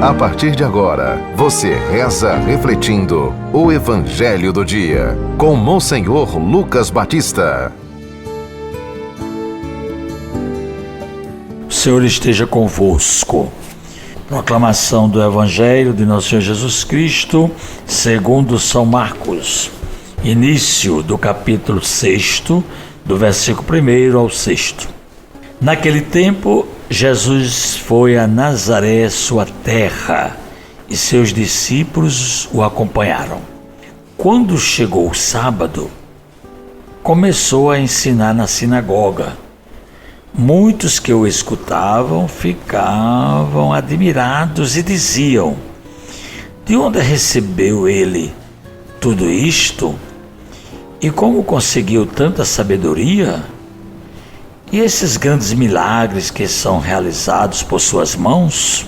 A partir de agora, você reza refletindo o Evangelho do Dia, com Monsenhor Lucas Batista. O Senhor esteja convosco. Proclamação do Evangelho de Nosso Senhor Jesus Cristo, segundo São Marcos. Início do capítulo 6, do versículo 1 ao 6. Naquele tempo, Jesus foi a Nazaré, sua terra, e seus discípulos o acompanharam. Quando chegou o sábado, começou a ensinar na sinagoga. Muitos que o escutavam ficavam admirados e diziam: de onde recebeu ele tudo isto? E como conseguiu tanta sabedoria? E esses grandes milagres que são realizados por suas mãos?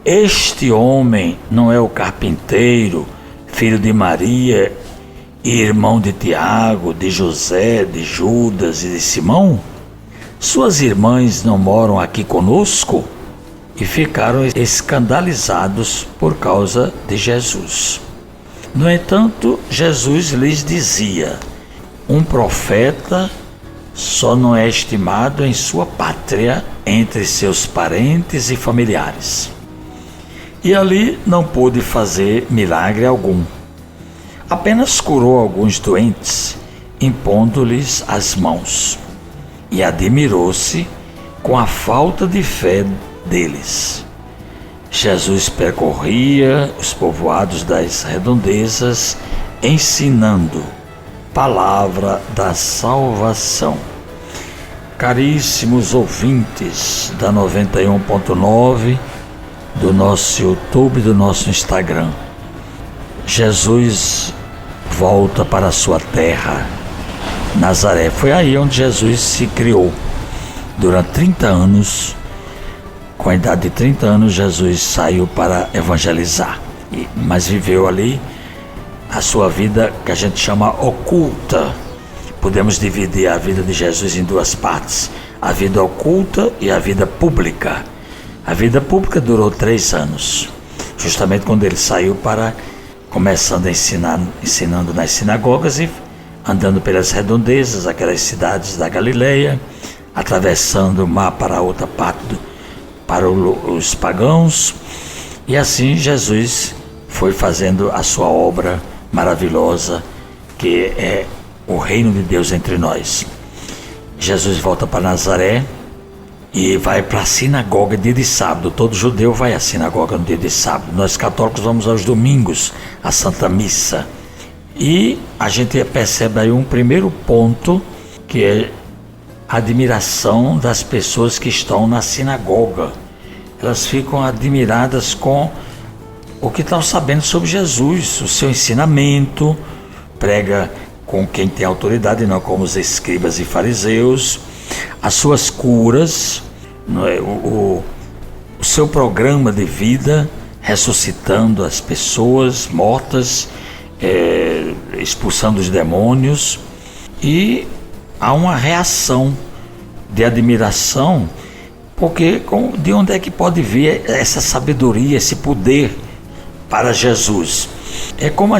Este homem não é o carpinteiro, filho de Maria e irmão de Tiago, de José, de Judas e de Simão? Suas irmãs não moram aqui conosco? E ficaram escandalizados por causa de Jesus. No entanto, Jesus lhes dizia: um profeta só não é estimado em sua pátria, entre seus parentes e familiares. E ali não pôde fazer milagre algum. Apenas curou alguns doentes, impondo-lhes as mãos. E admirou-se com a falta de fé deles. Jesus percorria os povoados das redondezas, ensinando palavra da salvação. Caríssimos ouvintes da 91.9, do nosso YouTube, do nosso Instagram, Jesus volta para a sua terra, Nazaré. Foi aí onde Jesus se criou. Durante 30 anos, com a idade de 30 anos, Jesus saiu para evangelizar, mas viveu ali a sua vida que a gente chama oculta. Podemos dividir a vida de Jesus em duas partes: a vida oculta e a vida pública. A vida pública durou 3 anos, justamente quando ele saiu para, começando a ensinando nas sinagogas e andando pelas redondezas, aquelas cidades da Galileia, atravessando o mar para outra parte, para os pagãos. E assim Jesus foi fazendo a sua obra maravilhosa, que é o reino de Deus entre nós. Jesus volta para Nazaré e vai para a sinagoga dia de sábado. Todo judeu vai à sinagoga no dia de sábado. Nós católicos vamos aos domingos à Santa Missa. E a gente percebe aí um primeiro ponto, que é a admiração das pessoas que estão na sinagoga. Elas ficam admiradas com o que estão sabendo sobre Jesus, o seu ensinamento, prega com quem tem autoridade, não como os escribas e fariseus, as suas curas, não é? o seu programa de vida, ressuscitando as pessoas mortas, expulsando os demônios. E há uma reação de admiração, porque de onde é que pode vir essa sabedoria, esse poder para Jesus? É como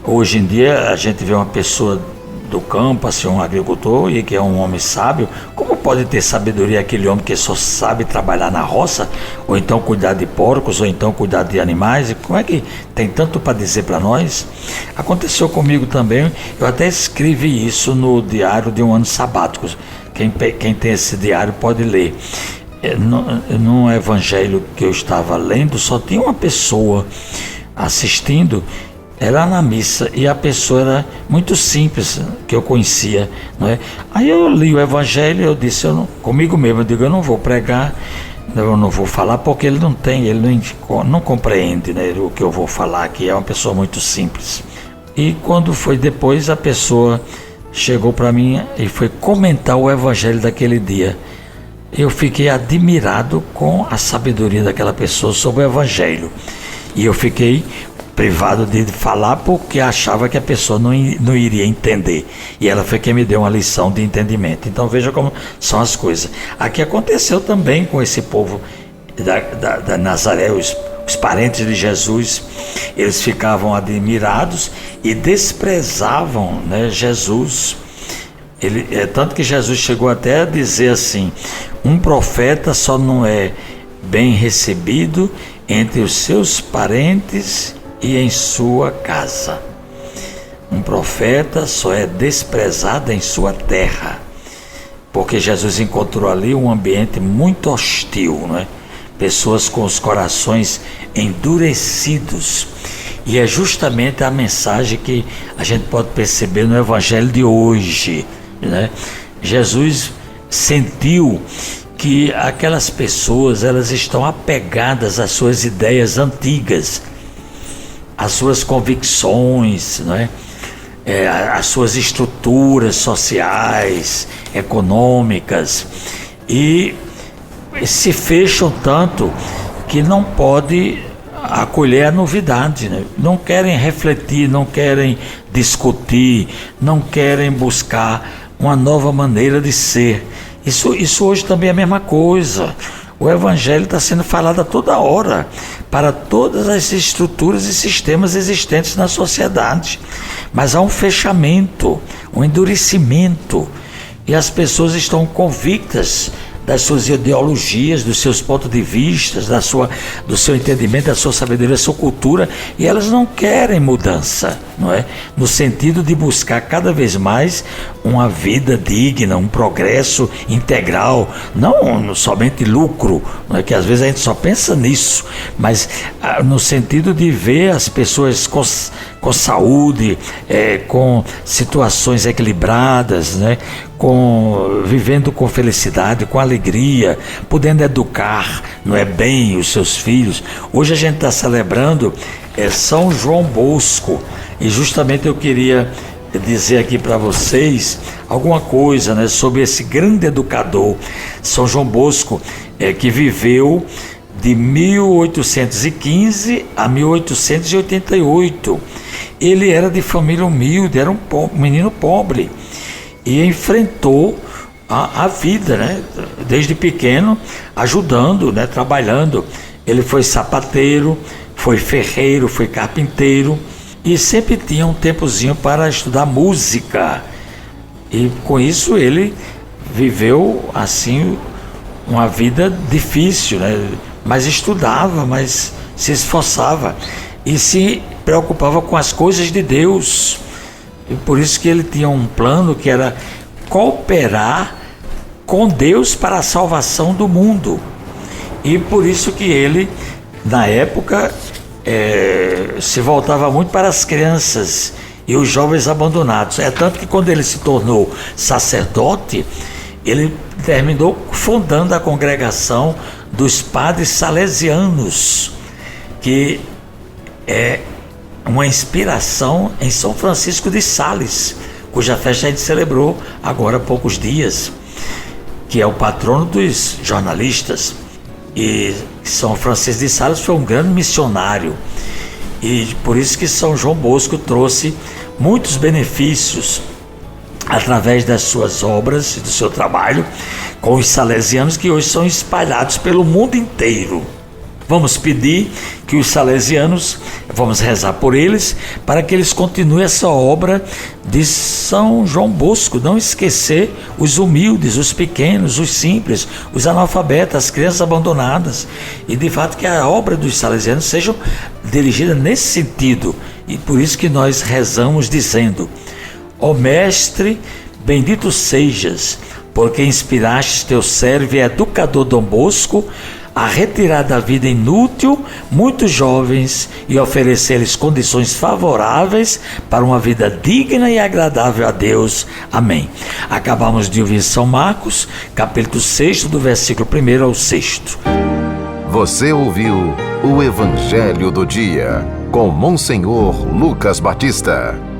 hoje em dia, a gente vê uma pessoa do campo, assim, um agricultor, e que é um homem sábio. Como pode ter sabedoria aquele homem que só sabe trabalhar na roça, ou então cuidar de porcos, ou então cuidar de animais? E como é que tem tanto para dizer para nós? Aconteceu comigo também. Eu até escrevi isso no diário de um ano sabático. Quem tem esse diário pode ler. No evangelho que eu estava lendo, só tinha uma pessoa assistindo, era na missa, e a pessoa era muito simples, que eu conhecia, não é? Aí eu li o evangelho e eu disse, comigo mesmo, eu digo, eu não vou pregar, eu não vou falar, porque ele não compreende, né, o que eu vou falar aqui. É uma pessoa muito simples. E quando foi depois, a pessoa chegou para mim e foi comentar o evangelho daquele dia. Eu fiquei admirado com a sabedoria daquela pessoa sobre o evangelho, e eu fiquei privado de falar porque achava que a pessoa não iria entender, e ela foi quem me deu uma lição de entendimento. Então veja como são as coisas. Aqui aconteceu também com esse povo da Nazaré, os parentes de Jesus, eles ficavam admirados e desprezavam, né, Jesus. Tanto que Jesus chegou até a dizer assim: um profeta só não é bem recebido entre os seus parentes e em sua casa. Um profeta só é desprezado em sua terra, porque Jesus encontrou ali um ambiente muito hostil, não é? Pessoas com os corações endurecidos. E é justamente a mensagem que a gente pode perceber no Evangelho de hoje, né? Jesus sentiu que aquelas pessoas, elas estão apegadas às suas ideias antigas, às suas convicções, né? Às suas estruturas sociais, econômicas, e se fecham tanto que não pode acolher a novidade, né? Não querem refletir, não querem discutir, não querem buscar uma nova maneira de ser. Isso hoje também é a mesma coisa. O Evangelho está sendo falado a toda hora para todas as estruturas e sistemas existentes na sociedade, mas há um fechamento, um endurecimento, e as pessoas estão convictas das suas ideologias, dos seus pontos de vista, do seu entendimento, da sua sabedoria, da sua cultura, e elas não querem mudança, não é? No sentido de buscar cada vez mais uma vida digna, um progresso integral, não somente lucro, não é? Que às vezes a gente só pensa nisso, mas no sentido de ver as pessoas com saúde, com situações equilibradas, né? Vivendo com felicidade, com alegria, podendo educar, não é, bem os seus filhos. Hoje a gente está celebrando São João Bosco, e justamente eu queria dizer aqui para vocês alguma coisa, né, sobre esse grande educador, São João Bosco, que viveu de 1815 a 1888. Ele era de família humilde, era um menino pobre, e enfrentou a vida, né? Desde pequeno, ajudando, né? Trabalhando. Ele foi sapateiro, foi ferreiro, foi carpinteiro, e sempre tinha um tempozinho para estudar música. E com isso ele viveu assim uma vida difícil, né? Mas estudava, mas se esforçava e se preocupava com as coisas de Deus. E por isso que ele tinha um plano que era cooperar com Deus para a salvação do mundo. E por isso que ele, na época, se voltava muito para as crianças e os jovens abandonados. É tanto que quando ele se tornou sacerdote, ele terminou fundando a congregação dos padres salesianos, que é uma inspiração em São Francisco de Sales, cuja festa a gente celebrou agora há poucos dias, que é o patrono dos jornalistas. E São Francisco de Sales foi um grande missionário, e por isso que São João Bosco trouxe muitos benefícios através das suas obras e do seu trabalho com os salesianos, que hoje são espalhados pelo mundo inteiro. Vamos pedir que os salesianos, vamos rezar por eles, para que eles continuem essa obra de São João Bosco, não esquecer os humildes, os pequenos, os simples, os analfabetas, as crianças abandonadas, e de fato que a obra dos salesianos seja dirigida nesse sentido. E por isso que nós rezamos dizendo: ó Mestre, bendito sejas, porque inspirastes teu servo e educador Dom Bosco a retirar da vida inútil muitos jovens e oferecer-lhes condições favoráveis para uma vida digna e agradável a Deus. Amém. Acabamos de ouvir São Marcos, capítulo 6, do versículo 1 ao 6. Você ouviu o Evangelho do Dia, com Monsenhor Lucas Batista.